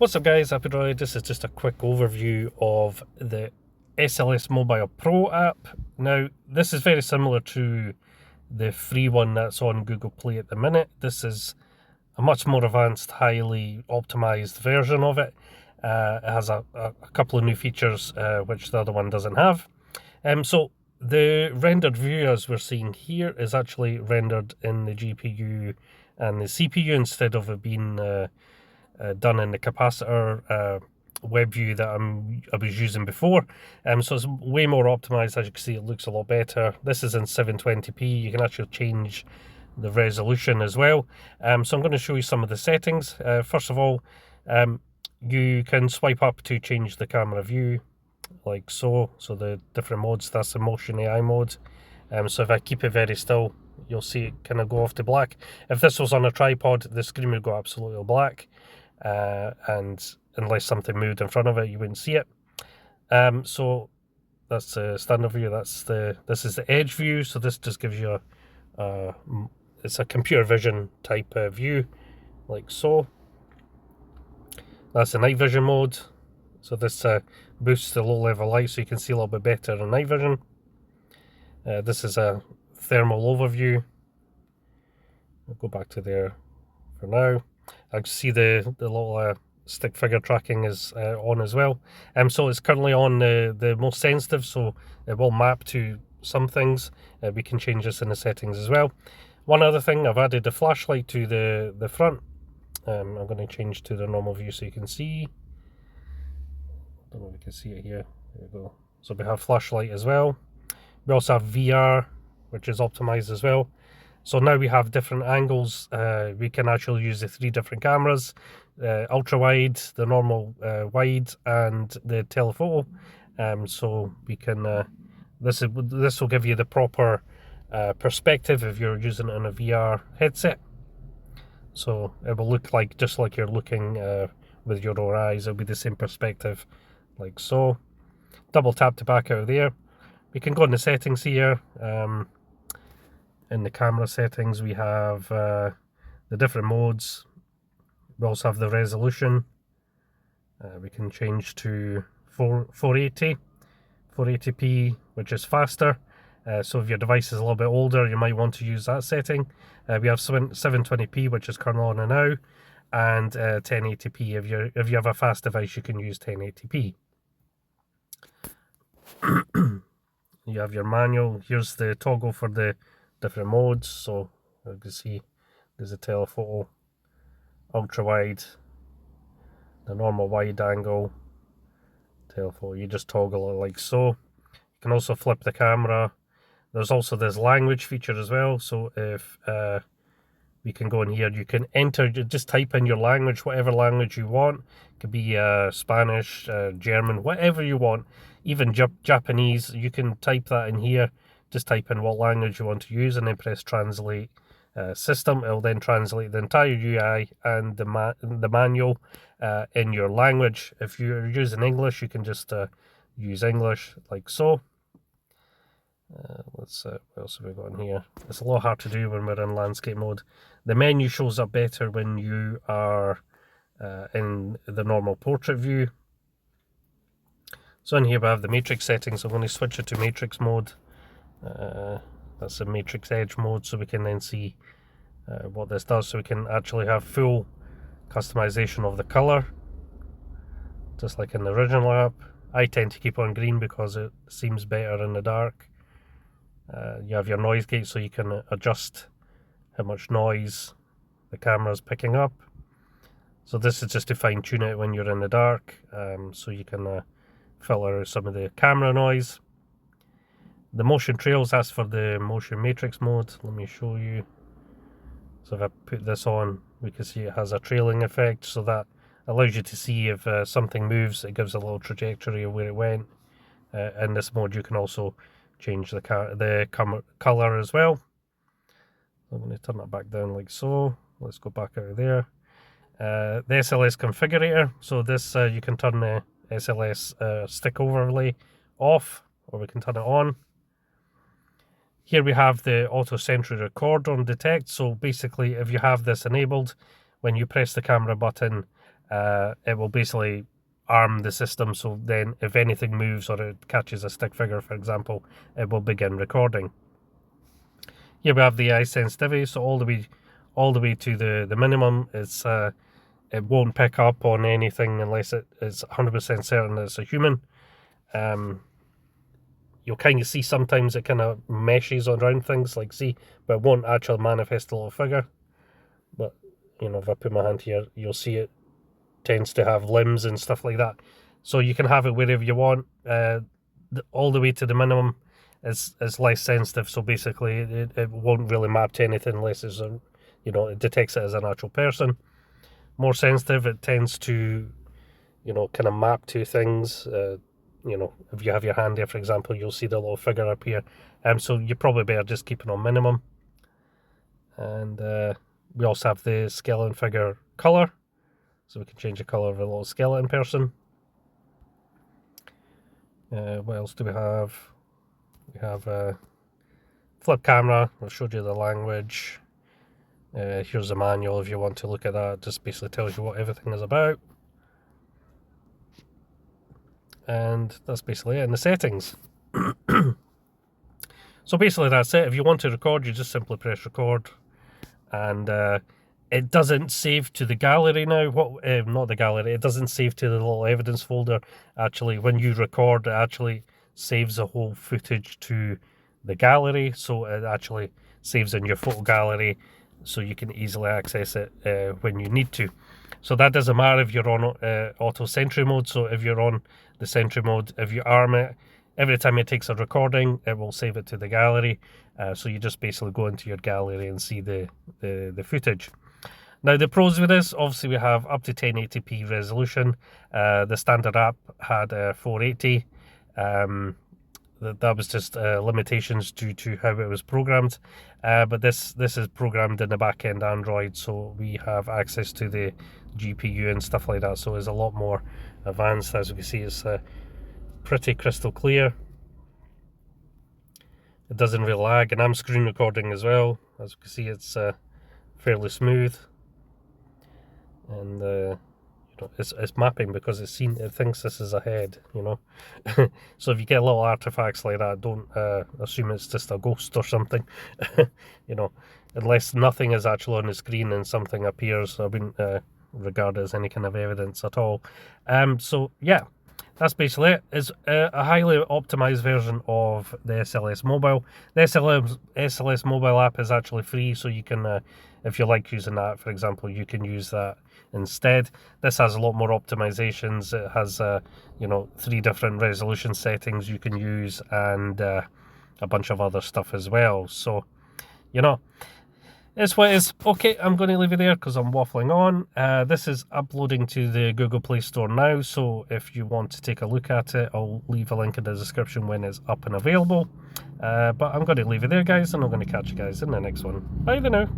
What's up guys, Happy Droid. This is just a quick overview of the SLS Mobile Pro app. Now this is very similar to the free one that's on Google Play at the minute. This is a much more advanced, highly optimized version of it. It has a couple of new features which the other one doesn't have. So the rendered view as we're seeing here is actually rendered in the GPU and the CPU instead of it being done in the capacitor web view that I was using before. So it's way more optimized. As you can see, it looks a lot better. This is in 720p. You can actually change the resolution as well. So I'm going to show you some of the settings. First of all, you can swipe up to change the camera view like so. So the different modes, that's the motion AI mode. So if I keep it very still, you'll see it kind of go off to black. If this was on a tripod, the screen would go absolutely black. And unless something moved in front of it, you wouldn't see it. So that's the standard view. This is the edge view. So this just gives you it's a computer vision type view, like so. That's the night vision mode. So this boosts the low level light so you can see a little bit better in night vision. This is a thermal overview. I'll go back to there for now. I can see the little stick figure tracking is on as well. So it's currently on the most sensitive, so it will map to some things. We can change this in the settings as well. One other thing, I've added the flashlight to the front. I'm going to change to the normal view so you can see. I don't know if you can see it here. There we go. So we have flashlight as well. We also have VR, which is optimized as well. So now we have different angles. We can actually use the 3 different cameras, ultra wide, the normal wide, and the telephoto. So we can this will give you the proper perspective if you're using it in a VR headset. So it will look like just like you're looking with your own eyes. It'll be the same perspective, like so. Double tap to back out of there. We can go in the settings here. In the camera settings, we have the different modes. We also have the resolution. We can change to 480p, which is faster. So if your device is a little bit older, you might want to use that setting. We have 720p, which is currently on now, and 1080p. If you have a fast device, you can use 1080p. You have your manual. Here's the toggle for the different modes. So you can see there's a telephoto, ultra wide, the normal wide angle, telephoto. You just toggle it like so. You can also flip the camera. There's also this language feature as well. So if we can go in here, you can enter, just type in your language, whatever language you want. It could be Spanish, German, whatever you want. Even Japanese, you can type that in here. Just type in what language you want to use and then press translate system. It'll then translate the entire UI and the manual in your language. If you're using English, you can just use English like so. What else have we got in here? It's a lot hard to do when we're in landscape mode. The menu shows up better when you are in the normal portrait view. So in here we have the matrix settings. I'm going to switch it to matrix mode. That's the matrix edge mode, so we can then see what this does. So we can actually have full customization of the color, just like in the original app. I tend to keep on green because it seems better in the dark. You have your noise gate, so you can adjust how much noise the camera is picking up. So this is just to fine tune it when you're in the dark, so you can filter some of the camera noise. The motion trails, that's for the motion matrix mode. Let me show you. So if I put this on, we can see it has a trailing effect, so that allows you to see if something moves, it gives a little trajectory of where it went. In this mode, you can also change the color as well. I'm going to turn that back down like so. Let's go back out of there. The SLS configurator. So this you can turn the SLS stick overlay off, or we can turn it on. Here we have the auto sentry record on detect. So basically, if you have this enabled, when you press the camera button, it will basically arm the system, so then if anything moves or it catches a stick figure, for example, it will begin recording. Here we have the eye sensitivity, so all the way to the minimum. It's it won't pick up on anything unless it is 100% certain it's a human. You'll kind of see sometimes it kind of meshes around things, like see, but it won't actually manifest a little figure. But you know, if I put my hand here, you'll see it tends to have limbs and stuff like that. So you can have it wherever you want. All the way to the minimum is less sensitive. So basically, it won't really map to anything unless it's a, you know, it detects it as an actual person. More sensitive, it tends to, you know, kind of map to things. You know, if you have your hand there, for example, you'll see the little figure up here. So you're probably better just keeping on minimum. And we also have the skeleton figure color, so we can change the color of a little skeleton person. What else do we have? We have a flip camera. I've showed you the language. Here's a manual if you want to look at that. It just basically tells you what everything is about. And that's basically it in the settings. So basically that's it. If you want to record, you just simply press record, and it doesn't save to the gallery now. Not the gallery, it doesn't save to the little evidence folder. Actually, when you record, it actually saves the whole footage to the gallery, so it actually saves in your photo gallery, so you can easily access it when you need to. So that doesn't matter if you're on auto sentry mode. So if you're on the sentry mode, if you arm it, every time it takes a recording, it will save it to the gallery. So you just basically go into your gallery and see the footage. Now the pros with this, obviously we have up to 1080p resolution. The standard app had 480. That was just limitations due to how it was programmed. But this is programmed in the back end Android, so we have access to the GPU and stuff like that. So it's a lot more advanced. As you can see, it's pretty crystal clear. It doesn't really lag, and I'm screen recording as well. As you can see, it's fairly smooth, and you know, it's mapping because it thinks this is ahead, you know. So if you get little artifacts like that, don't assume it's just a ghost or something. You know, unless nothing is actually on the screen and something appears, I wouldn't regard it as any kind of evidence at all. So yeah, that's basically it. It's a highly optimized version of the SLS mobile. The SLS mobile app is actually free, so you can, if you like using that, for example, you can use that instead. This has a lot more optimizations. It has, you know, 3 different resolution settings you can use, and a bunch of other stuff as well. So, you know, it's what it is. Okay, I'm going to leave it there because I'm waffling on. This is uploading to the Google Play Store now, so if you want to take a look at it, I'll leave a link in the description when it's up and available. But I'm going to leave it there, guys, and I'm going to catch you guys in the next one. Bye for now.